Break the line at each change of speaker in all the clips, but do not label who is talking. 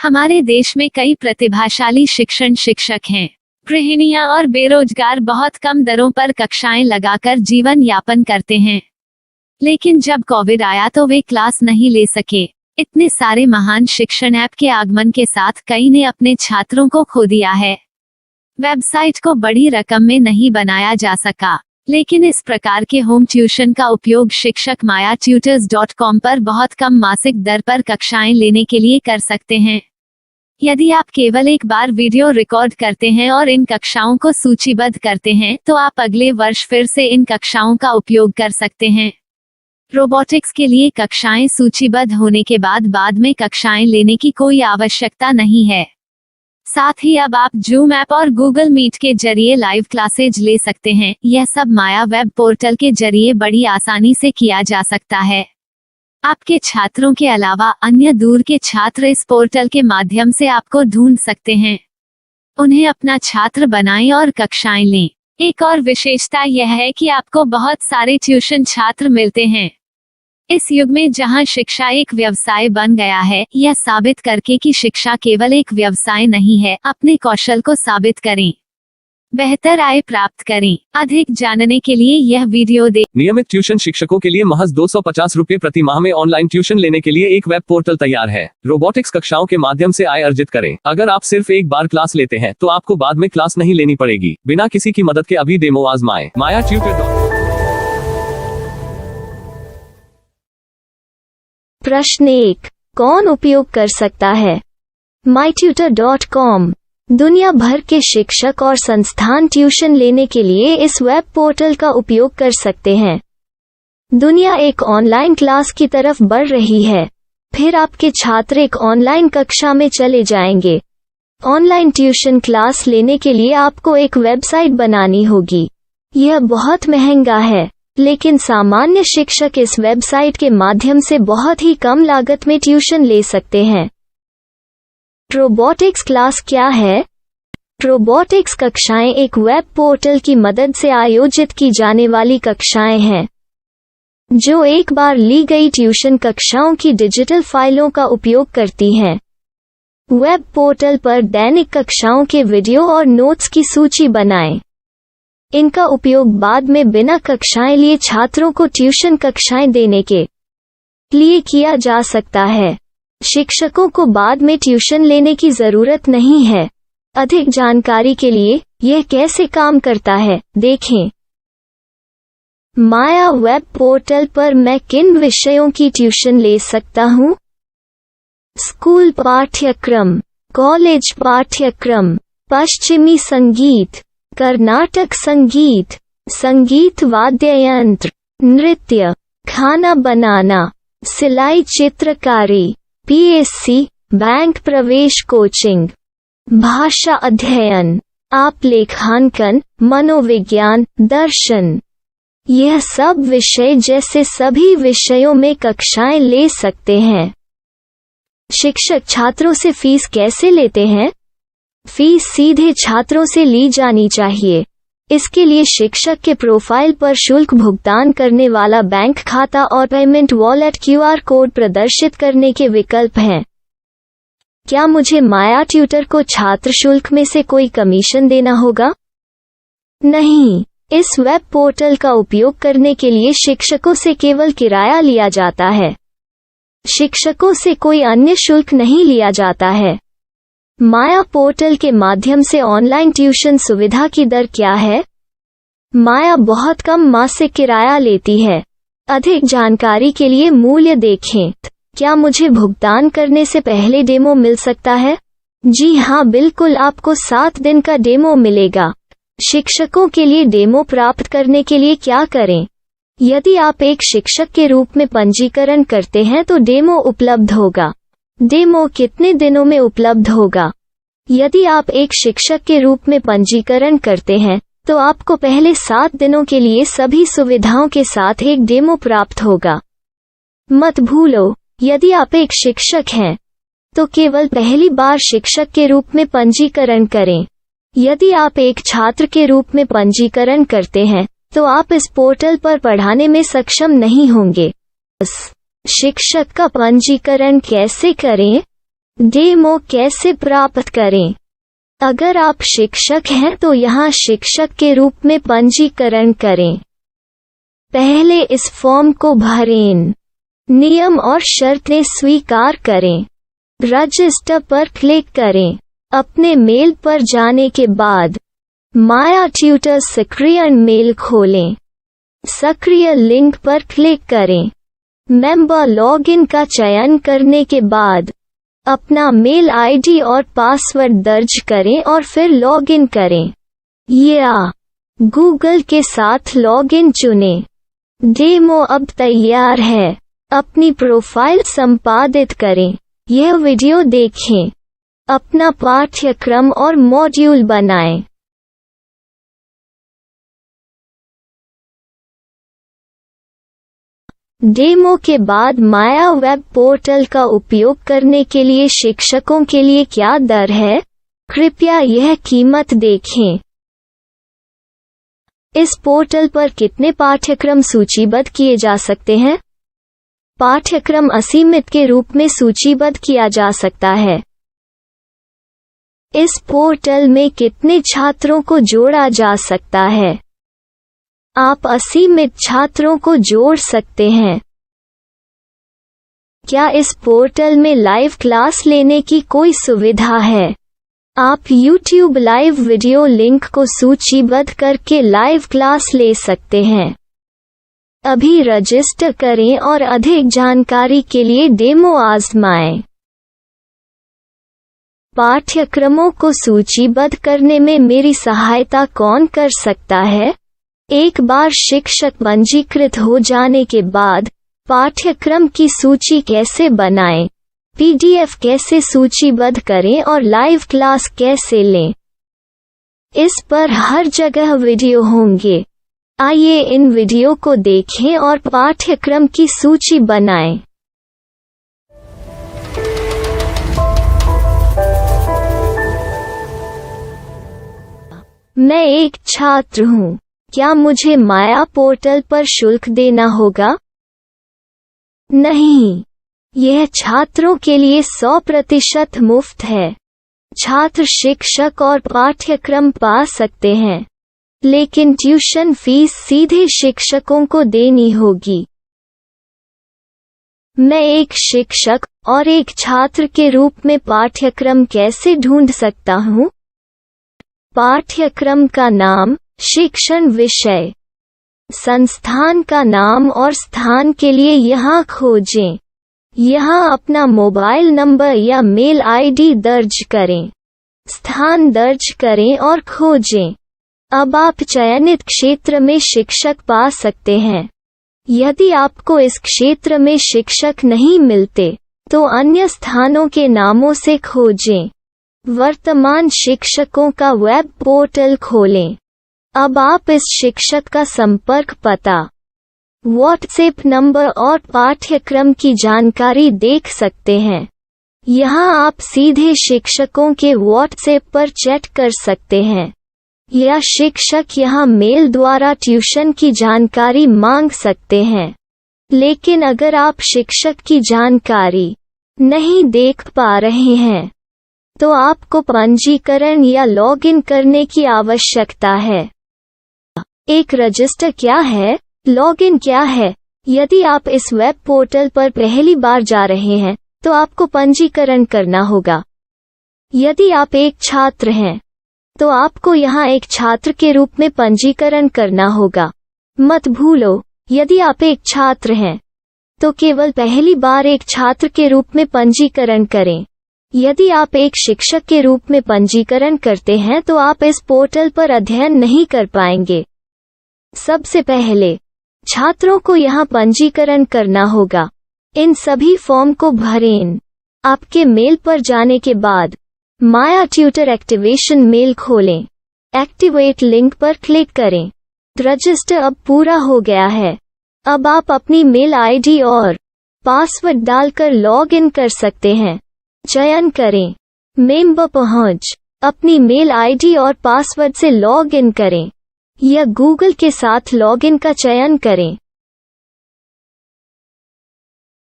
हमारे देश में कई प्रतिभाशाली शिक्षण शिक्षक हैं। गृहिणियां और बेरोजगार बहुत कम दरों पर कक्षाएं लगाकर जीवन यापन करते हैं। लेकिन जब कोविड आया तो वे क्लास नहीं ले सके। इतने सारे महान शिक्षण ऐप के आगमन के साथ कई ने अपने छात्रों को खो दिया है। वेबसाइट को बड़ी रकम में नहीं बनाया जा सका, लेकिन इस प्रकार के होम ट्यूशन का उपयोग शिक्षक myatutors.com पर बहुत कम मासिक दर पर कक्षाएं लेने के लिए कर सकते हैं। यदि आप केवल एक बार वीडियो रिकॉर्ड करते हैं और इन कक्षाओं को सूचीबद्ध करते हैं तो आप अगले वर्ष फिर से इन कक्षाओं का उपयोग कर सकते हैं। रोबोटिक्स के लिए कक्षाएं सूचीबद्ध होने के बाद में कक्षाएं लेने की कोई आवश्यकता नहीं है। साथ ही अब आप जूम ऐप और गूगल मीट के जरिए लाइव क्लासेज ले सकते हैं। यह सब माया वेब पोर्टल के जरिए बड़ी आसानी से किया जा सकता है। आपके छात्रों के अलावा अन्य दूर के छात्र इस पोर्टल के माध्यम से आपको ढूंढ सकते हैं। उन्हें अपना छात्र बनाएं और कक्षाएं लें। एक और विशेषता यह है कि आपको बहुत सारे ट्यूशन छात्र मिलते हैं। इस युग में जहां शिक्षा एक व्यवसाय बन गया है, यह साबित करके कि शिक्षा केवल एक व्यवसाय नहीं है, अपने कौशल को साबित करें, बेहतर आय प्राप्त करें। अधिक जानने के लिए यह वीडियो देखें।
नियमित ट्यूशन शिक्षकों के लिए महज 250 रुपए प्रति माह में ऑनलाइन ट्यूशन लेने के लिए एक वेब पोर्टल तैयार है। रोबोटिक्स कक्षाओं के माध्यम से आय अर्जित करें। अगर आप सिर्फ एक बार क्लास लेते हैं तो आपको बाद में क्लास नहीं लेनी पड़ेगी। बिना किसी की मदद के अभी डेमो आजमाएं। myatutors.com।
प्रश्न 1, कौन उपयोग कर सकता है? mytutor.com दुनिया भर के शिक्षक और संस्थान ट्यूशन लेने के लिए इस वेब पोर्टल का उपयोग कर सकते हैं। दुनिया एक ऑनलाइन क्लास की तरफ बढ़ रही है। फिर आपके छात्र एक ऑनलाइन कक्षा में चले जाएंगे। ऑनलाइन ट्यूशन क्लास लेने के लिए आपको एक वेबसाइट बनानी होगी। यह बहुत महंगा है, लेकिन सामान्य शिक्षक इस वेबसाइट के माध्यम से बहुत ही कम लागत में ट्यूशन ले सकते हैं। रोबोटिक्स क्लास क्या है? रोबोटिक्स कक्षाएं एक वेब पोर्टल की मदद से आयोजित की जाने वाली कक्षाएं हैं, जो एक बार ली गई ट्यूशन कक्षाओं की डिजिटल फाइलों का उपयोग करती हैं। वेब पोर्टल पर दैनिक कक्षाओं के वीडियो और नोट्स की सूची बनाएं। इनका उपयोग बाद में बिना कक्षाएं लिए छात्रों को ट्यूशन कक्षाएं देने के लिए किया जा सकता है। शिक्षकों को बाद में ट्यूशन लेने की जरूरत नहीं है। अधिक जानकारी के लिए यह कैसे काम करता है, देखें। माया वेब पोर्टल पर मैं किन विषयों की ट्यूशन ले सकता हूँ? स्कूल पाठ्यक्रम, कॉलेज पाठ्यक्रम, पश्चिमी संगीत, कर्नाटक संगीत, संगीत वाद्य यंत्र, नृत्य, खाना बनाना, सिलाई चित्रकारी, पीएससी, बैंक प्रवेश कोचिंग, भाषा अध्ययन, आप लेखांकन, मनोविज्ञान, दर्शन। यह सब विषय जैसे सभी विषयों में कक्षाएं ले सकते हैं। शिक्षक छात्रों से फीस कैसे लेते हैं? फीस सीधे छात्रों से ली जानी चाहिए। इसके लिए शिक्षक के प्रोफाइल पर शुल्क भुगतान करने वाला बैंक खाता और पेमेंट वॉलेट क्यूआर कोड प्रदर्शित करने के विकल्प हैं। क्या मुझे माया ट्यूटर को छात्र शुल्क में से कोई कमीशन देना होगा? नहीं, इस वेब पोर्टल का उपयोग करने के लिए शिक्षकों से केवल किराया लिया जाता है। शिक्षकों से कोई अन्य शुल्क नहीं लिया जाता है। माया पोर्टल के माध्यम से ऑनलाइन ट्यूशन सुविधा की दर क्या है? माया बहुत कम मासिक किराया लेती है। अधिक जानकारी के लिए मूल्य देखें। क्या मुझे भुगतान करने से पहले डेमो मिल सकता है? जी हाँ, बिल्कुल, आपको 7 दिन का डेमो मिलेगा। शिक्षकों के लिए डेमो प्राप्त करने के लिए क्या करें? यदि आप एक शिक्षक के रूप में पंजीकरण करते हैं तो डेमो उपलब्ध होगा। डेमो कितने दिनों में उपलब्ध होगा? यदि आप एक शिक्षक के रूप में पंजीकरण करते हैं तो आपको पहले 7 दिनों के लिए सभी सुविधाओं के साथ एक डेमो प्राप्त होगा। मत भूलो, यदि आप एक शिक्षक हैं तो केवल पहली बार शिक्षक के रूप में पंजीकरण करें। यदि आप एक छात्र के रूप में पंजीकरण करते हैं तो आप इस पोर्टल पर पढ़ाने में सक्षम नहीं होंगे। शिक्षक का पंजीकरण कैसे करें? डेमो कैसे प्राप्त करें? अगर आप शिक्षक हैं तो यहाँ शिक्षक के रूप में पंजीकरण करें। पहले इस फॉर्म को भरें। नियम और शर्तें स्वीकार करें। रजिस्टर पर क्लिक करें। अपने मेल पर जाने के बाद माया ट्यूटर सक्रिय मेल खोलें। सक्रिय लिंक पर क्लिक करें। मेंबर लॉगिन का चयन करने के बाद अपना मेल आईडी और पासवर्ड दर्ज करें और फिर लॉगिन करें या गूगल के साथ लॉगिन चुनें। डेमो अब तैयार है। अपनी प्रोफाइल संपादित करें। यह वीडियो देखें। अपना पाठ्यक्रम और मॉड्यूल बनाएं। डेमो के बाद माया वेब पोर्टल का उपयोग करने के लिए शिक्षकों के लिए क्या दर है? कृपया यह कीमत देखें। इस पोर्टल पर कितने पाठ्यक्रम सूचीबद्ध किए जा सकते हैं? पाठ्यक्रम असीमित के रूप में सूचीबद्ध किया जा सकता है। इस पोर्टल में कितने छात्रों को जोड़ा जा सकता है? आप असीमित छात्रों को जोड़ सकते हैं। क्या इस पोर्टल में लाइव क्लास लेने की कोई सुविधा है? आप YouTube लाइव वीडियो लिंक को सूचीबद्ध करके लाइव क्लास ले सकते हैं। अभी रजिस्टर करें और अधिक जानकारी के लिए डेमो आजमाएं। पाठ्यक्रमों को सूचीबद्ध करने में मेरी सहायता कौन कर सकता है? एक बार शिक्षक पंजीकृत हो जाने के बाद पाठ्यक्रम की सूची कैसे बनाएं? PDF कैसे सूचीबद्ध करें और लाइव क्लास कैसे लें? इस पर हर जगह वीडियो होंगे। आइए इन वीडियो को देखें और पाठ्यक्रम की सूची बनाएं। मैं एक छात्र हूँ। क्या मुझे माया पोर्टल पर शुल्क देना होगा? नहीं, यह छात्रों के लिए 100% मुफ्त है। छात्र शिक्षक और पाठ्यक्रम पा सकते हैं, लेकिन ट्यूशन फीस सीधे शिक्षकों को देनी होगी। मैं एक शिक्षक और एक छात्र के रूप में पाठ्यक्रम कैसे ढूंढ सकता हूँ? पाठ्यक्रम का नाम, शिक्षण विषय, संस्थान का नाम और स्थान के लिए यहाँ खोजें। यहाँ अपना मोबाइल नंबर या मेल आईडी दर्ज करें। स्थान दर्ज करें और खोजें। अब आप चयनित क्षेत्र में शिक्षक पा सकते हैं। यदि आपको इस क्षेत्र में शिक्षक नहीं मिलते, तो अन्य स्थानों के नामों से खोजें। वर्तमान शिक्षकों का वेब पोर्टल खोलें। अब आप इस शिक्षक का संपर्क पता, व्हाट्सएप नंबर और पाठ्यक्रम की जानकारी देख सकते हैं। यहाँ आप सीधे शिक्षकों के व्हाट्सएप पर चैट कर सकते हैं या शिक्षक यहाँ मेल द्वारा ट्यूशन की जानकारी मांग सकते हैं। लेकिन अगर आप शिक्षक की जानकारी नहीं देख पा रहे हैं, तो आपको पंजीकरण या लॉगिन करने की आवश्यकता है। एक रजिस्टर क्या है? लॉगिन क्या है? यदि आप इस वेब पोर्टल पर पहली बार जा रहे हैं, तो आपको पंजीकरण करना होगा। यदि आप एक छात्र हैं, तो आपको यहाँ एक छात्र के रूप में पंजीकरण करना होगा। मत भूलो, यदि आप एक छात्र हैं, तो केवल पहली बार एक छात्र के रूप में पंजीकरण करें। यदि आप एक शिक्षक के रूप में पंजीकरण करते हैं, तो आप इस पोर्टल पर अध्ययन नहीं कर पाएंगे। सबसे पहले छात्रों को यहाँ पंजीकरण करना होगा। इन सभी फॉर्म को भरें। आपके मेल पर जाने के बाद माया ट्यूटर एक्टिवेशन मेल खोलें। एक्टिवेट लिंक पर क्लिक करें। रजिस्टर अब पूरा हो गया है। अब आप अपनी मेल आईडी और पासवर्ड डालकर लॉग इन कर सकते हैं। चयन करें मेंबर पहुंच। अपनी मेल आईडी और पासवर्ड से लॉग इन करें या गूगल के साथ लॉगिन का चयन करें।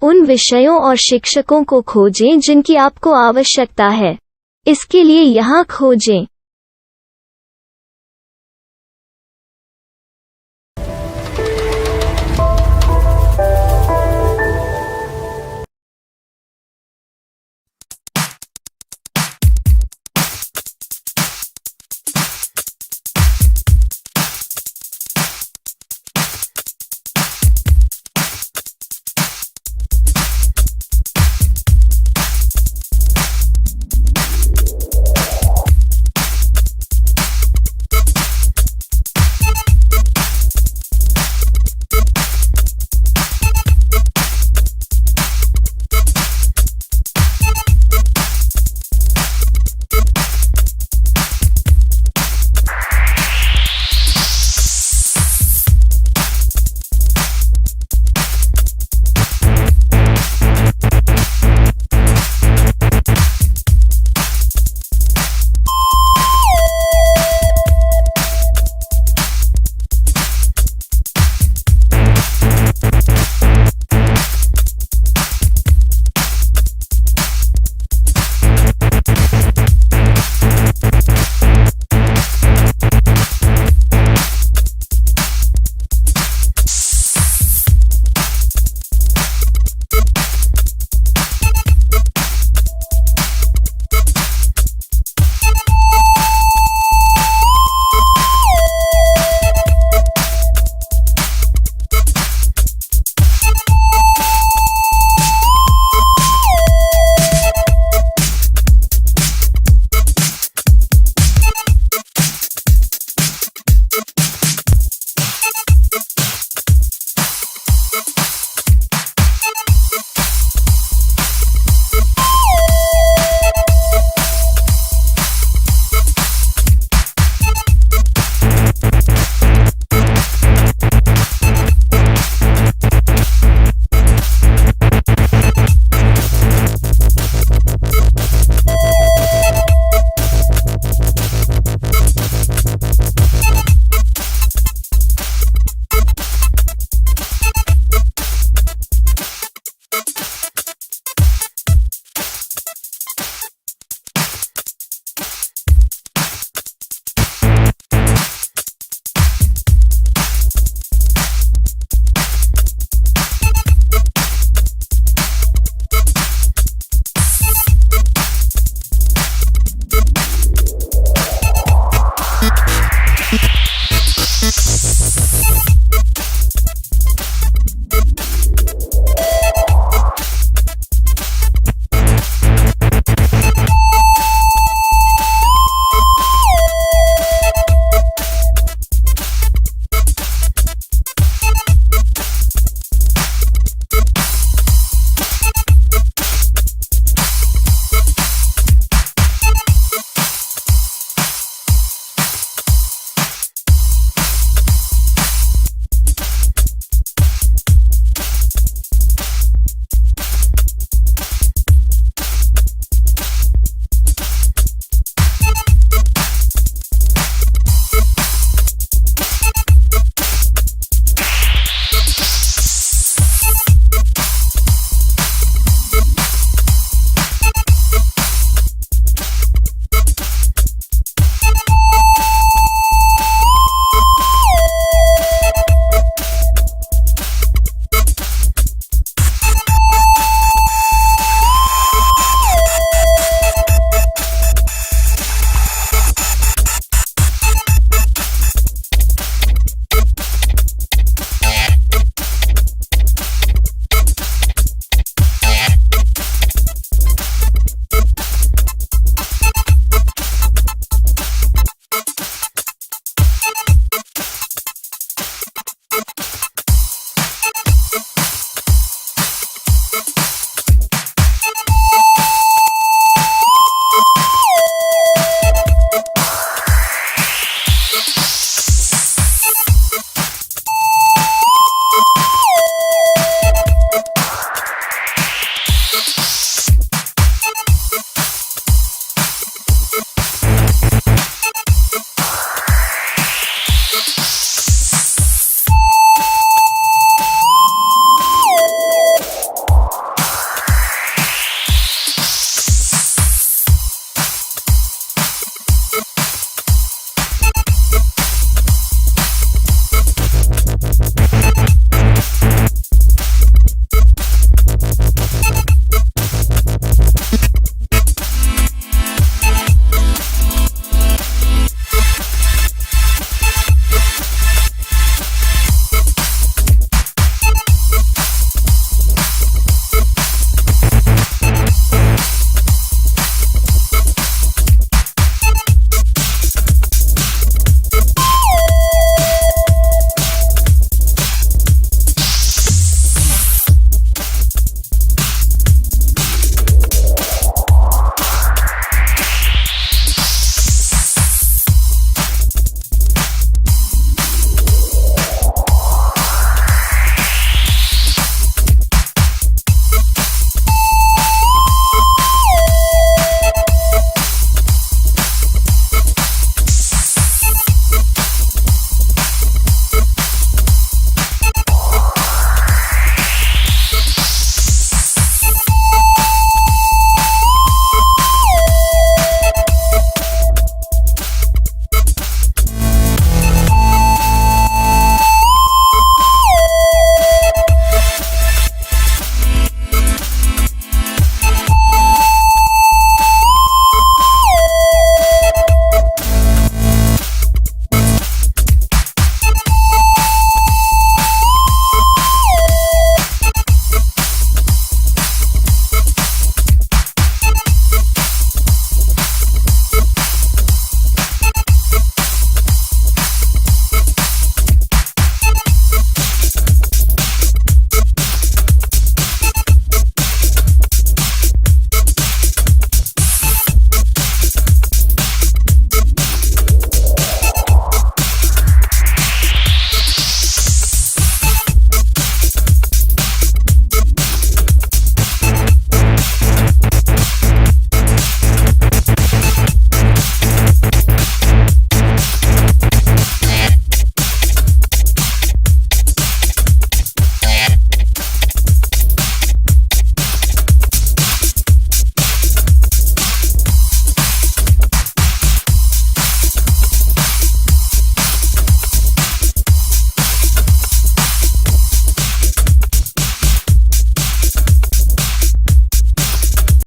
उन विषयों और शिक्षकों को खोजें जिनकी आपको आवश्यकता है। इसके लिए यहाँ खोजें।